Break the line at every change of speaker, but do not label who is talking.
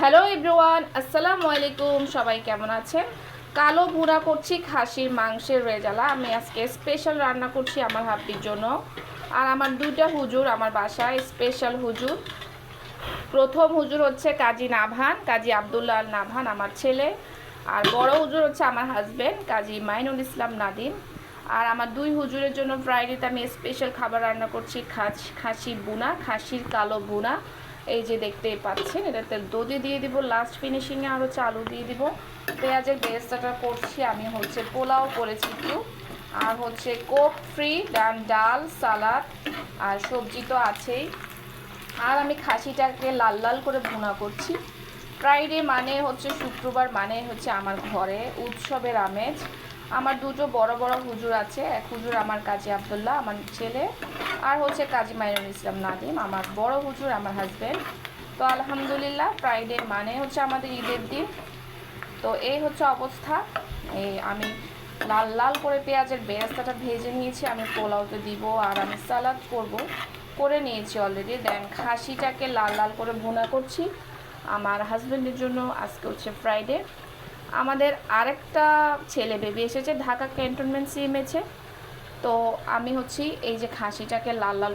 Hello everyone, আসসালামু আলাইকুম। সবাই কেমন আছেন? কালো ভুনা করছি খাসির মাংসের রেজালা। আমি আজকে স্পেশাল রান্না করছি আমার হাব্বির জন্য। আর আমার দুইটা হুজুর আমার বাসায়, স্পেশাল হুজুর। প্রথম হুজুর হচ্ছে কাজী নাভান, কাজী আবদুল্লাহ আল নাভান, আমার ছেলে। আর বড় হুজুর হচ্ছে আমার হাজব্যান্ড, কাজী মাইনুল ইসলাম নাদিম। আর আমার দুই হুজুরের জন্য ফ্রাইডেতে আমি স্পেশাল খাবার রান্না করছি, খাসি বুনা, খাসির কালো বুনা। এই যে দেখতেই পাচ্ছেন, এটাতে দধি দিয়ে দিব, লাস্ট ফিনিশিংয়ে আরও চালু দিয়ে দিব। পেঁয়াজের বেরেস্তাটা করছি আমি, হচ্ছে পোলাও করেছি একটু, আর হচ্ছে কোক ফ্রি, ডাল, সালাদ, আর সবজি তো আছেই। আর আমি খাসিটাকে লাল লাল করে ভুনা করছি। ফ্রাইডে মানে হচ্ছে শুক্রবার, মানে হচ্ছে আমার ঘরে উৎসবের আমেজ। আমার দুটো বড় বড় হুজুর আছে, এক হুজুর আমার কাজী আবদুল্লাহ আমার ছেলে, আর হচ্ছে কাজী মাইনুল ইসলাম নাদিম আমার বড় হুজুর, আমার হাজব্যান্ড। তো আলহামদুলিল্লাহ, ফ্রাইডে মানে হচ্ছে আমাদের ঈদের দিন। তো এই হচ্ছে অবস্থা। এই আমি লাল লাল করে পেঁয়াজের বেরেস্তাটা ভেজে নিয়েছি, আমি পোলাওতে দিব, আর আমি সালাদ করে নিয়েছি অলরেডি। দেন খাসিটাকে লাল লাল করে ভুনা করছি আমার হাজব্যান্ডের জন্য। আজকে হচ্ছে ফ্রাইডে। আমাদের আরেকটা ছেলে বেবি এসেছে ঢাকা ক্যান্টনমেন্ট সিএমএইচে। তো আমি হচ্ছি এই যে খাসিটাকে লাল লাল